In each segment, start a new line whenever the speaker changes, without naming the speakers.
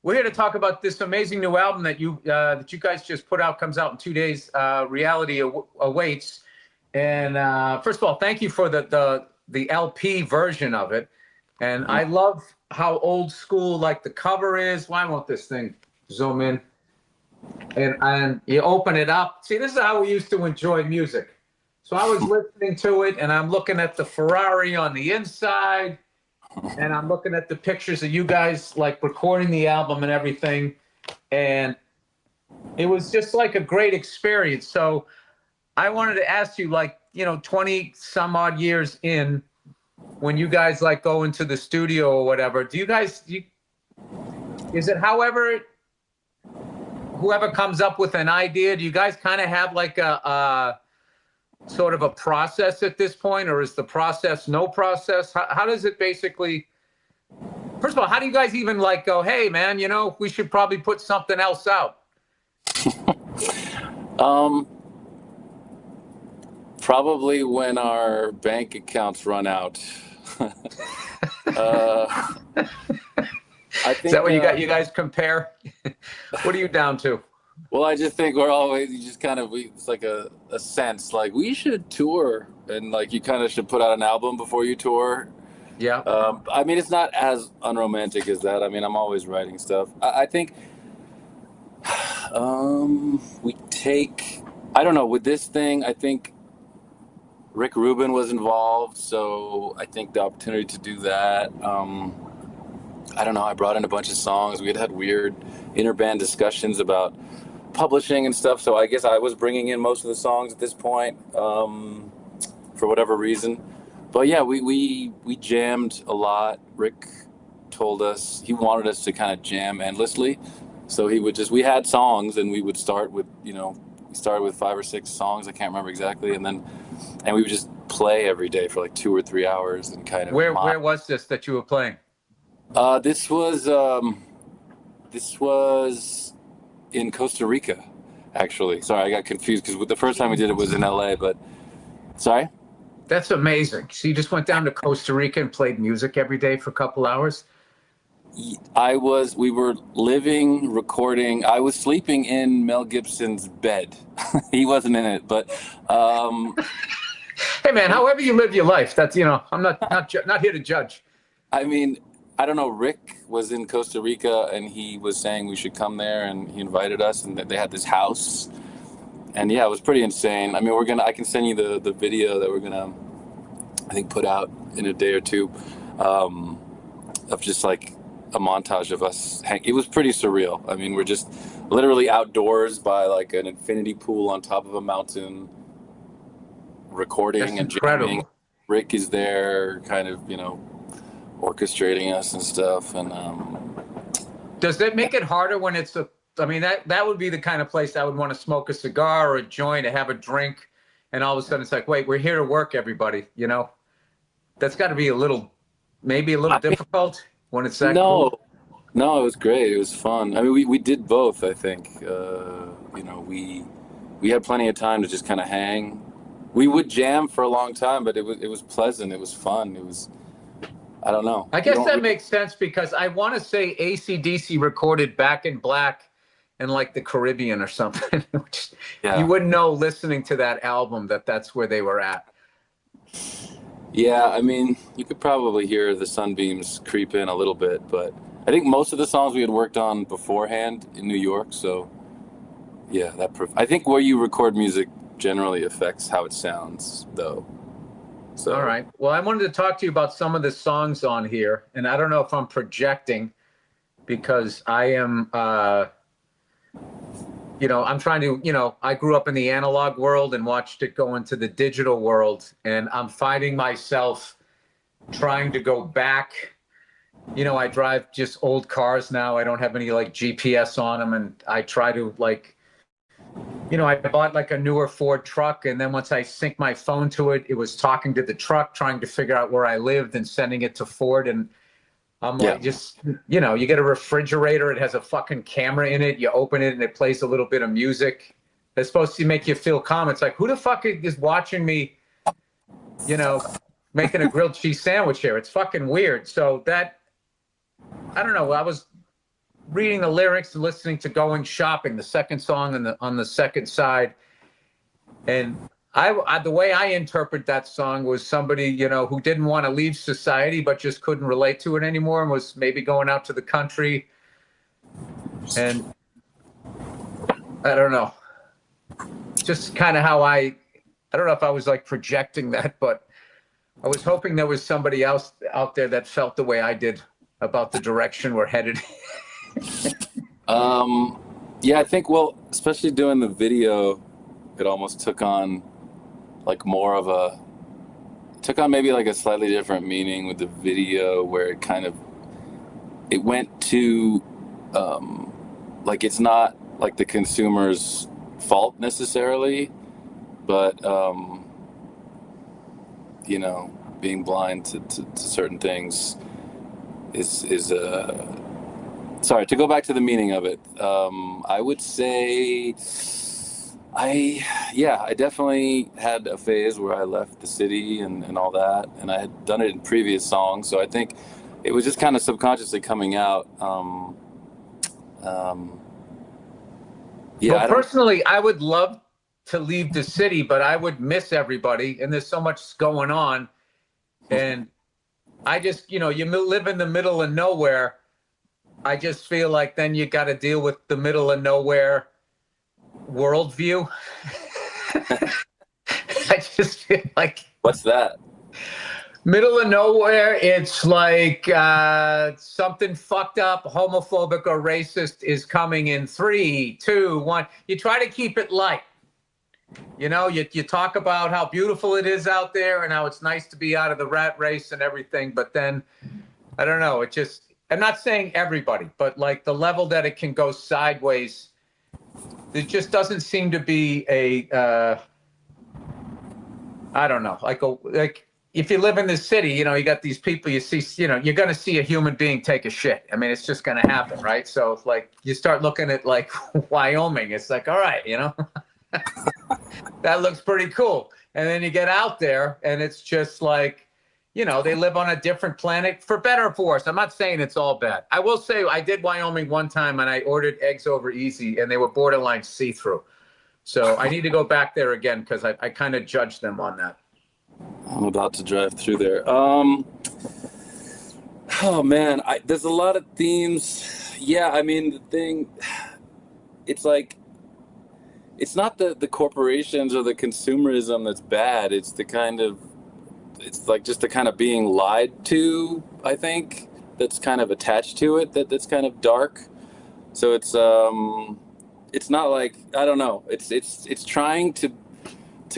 We're here to talk about this amazing new album that you guys just put out. Comes out in 2 days. Reality awaits. And first of all, thank you for the LP version of it. And I love how old school like the cover is. Why won't this thing zoom in? And you open it up. See, this is how we used to enjoy music. So I was listening to it, and I'm looking at the Ferrari on the inside, and I'm looking at the pictures of you guys like recording the album and everything, and it was just like a great experience. So I wanted to ask you, like, 20 some odd years in, when you guys like go into the studio or whatever, is it whoever comes up with an idea, do you guys kind of have like a sort of a process at this point, or is the process no process? How does it basically, first of all, how do you guys even like go, hey man, we should probably put something else out?
Probably when our bank accounts run out. I think,
is that what you guys compare? What are you down to?
Well, I just think we're always, you just kind of, it's like a sense, like we should tour, and like you kind of should put out an album before you tour.
Yeah.
I mean, it's not as unromantic as that. I mean, I'm always writing stuff. I think I don't know, with this thing, I think Rubin was involved, so I think the opportunity to do that. I don't know, I brought in a bunch of songs. We had weird interband discussions about publishing and stuff, so I guess I was bringing in most of the songs at this point, for whatever reason. But yeah, we jammed a lot. Rick told us he wanted us to kind of jam endlessly, so we had songs, and we would start with, we started with 5 or 6 songs, I can't remember exactly, and we would just play every day for like 2 or 3 hours and kind of.
Where was this that you were playing?
This was in Costa Rica, actually. Sorry, I got confused because the first time we did it was in LA, but sorry?
That's amazing. So you just went down to Costa Rica and played music every day for a couple hours?
We were living, recording. I was sleeping in Mel Gibson's bed. He wasn't in it, but
hey man, however you live your life, that's, I'm not here to judge.
I mean, I don't know, Rick was in Costa Rica, and he was saying we should come there, and he invited us, and they had this house, and yeah, it was pretty insane. I mean, I can send you the video that we're gonna, I think, put out in a day or two, of just like a montage of us it was pretty surreal. I mean, we're just literally outdoors by like an infinity pool on top of a mountain, recording. That's and incredible. Jamming. Rick is there kind of, orchestrating us and stuff. And
does that make it harder when it's that would be the kind of place I would want to smoke a cigar or a joint or have a drink, and all of a sudden it's like, wait, we're here to work, everybody. That's got to be maybe a little difficult when it's that cool.
No, it was great. It was fun. I mean, we did both, I think. We had plenty of time to just kind of hang. We would jam for a long time, but it was pleasant. It was fun. It was, I don't know.
I guess that makes sense, because I want to say AC/DC recorded Back in Black in like the Caribbean or something. Which you wouldn't know listening to that album that's where they were at.
Yeah, I mean, you could probably hear the sunbeams creep in a little bit, but I think most of the songs we had worked on beforehand in New York. So yeah, I think where you record music generally affects how it sounds, though. So.
All right. Well, I wanted to talk to you about some of the songs on here, and I don't know if I'm projecting, because I am, I'm trying to, I grew up in the analog world and watched it go into the digital world, and I'm finding myself trying to go back. I drive just old cars now. I don't have any like GPS on them, and I try to like, I bought like a newer Ford truck, and then once I sync my phone to it, it was talking to the truck, trying to figure out where I lived and sending it to Ford. And I'm like, you get a refrigerator, it has a fucking camera in it. You open it and it plays a little bit of music. It's supposed to make you feel calm. It's like, who the fuck is watching me, making a grilled cheese sandwich here? It's fucking weird. So that, I don't know. I was reading the lyrics and listening to Going Shopping, the second song on the second side. And the way I interpret that song was somebody, you know, who didn't want to leave society, but just couldn't relate to it anymore and was maybe going out to the country. And I don't know, just kind of how I don't know if I was like projecting that, but I was hoping there was somebody else out there that felt the way I did about the direction we're headed.
Yeah, I think, well, especially doing the video, it almost took on like more of a, took on maybe like a slightly different meaning with the video, where it kind of, it went to, like, it's not like the consumer's fault necessarily, but, you know, being blind to certain things is sorry, to go back to the meaning of it, I would say I definitely had a phase where I left the city and all that, and I had done it in previous songs, so I think it was just kind of subconsciously coming out. Yeah,
Well, personally, I would love to leave the city, but I would miss everybody, and there's so much going on. And I just, you know, you live in the middle of nowhere. I just feel like then you got to deal with the middle of nowhere worldview. I just feel like.
What's that?
Middle of nowhere, it's like something fucked up, homophobic or racist is coming in 3, 2, 1. You try to keep it light. You know, you talk about how beautiful it is out there and how it's nice to be out of the rat race and everything. But then, I don't know, it just, I'm not saying everybody, but like the level that it can go sideways, there just doesn't seem to be a, I don't know, like if you live in the city, you know, you got these people you see, you know, you're going to see a human being take a shit. I mean, it's just going to happen, right? So it's like you start looking at like Wyoming. It's like, all right, you know, that looks pretty cool. And then you get out there and it's just like, you know, they live on a different planet, for better or for worse. I'm not saying it's all bad. I will say I did Wyoming one time and I ordered eggs over easy and they were borderline see-through. So I need to go back there again because I kind of judged them on that.
I'm about to drive through there. Oh man, there's a lot of themes. Yeah, I mean, the thing, it's like, it's not the corporations or the consumerism that's bad. It's the kind of, it's like just the kind of being lied to, I think, that's kind of attached to it, that's kind of dark. So it's not like, I don't know, it's trying to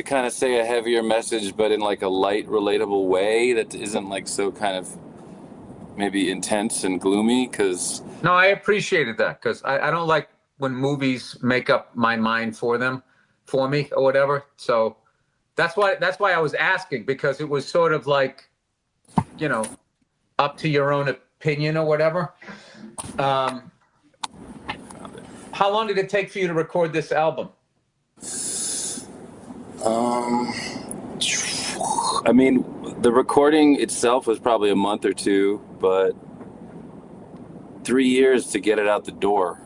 kind of say a heavier message, but in like a light, relatable way that isn't like so kind of maybe intense and gloomy. Because
no, I appreciated that, because I don't like when movies make up my mind for me or whatever. So that's why I was asking, because it was sort of like, you know, up to your own opinion or whatever. How long did it take for you to record this album?
I mean, the recording itself was probably a month or two, but 3 years to get it out the door.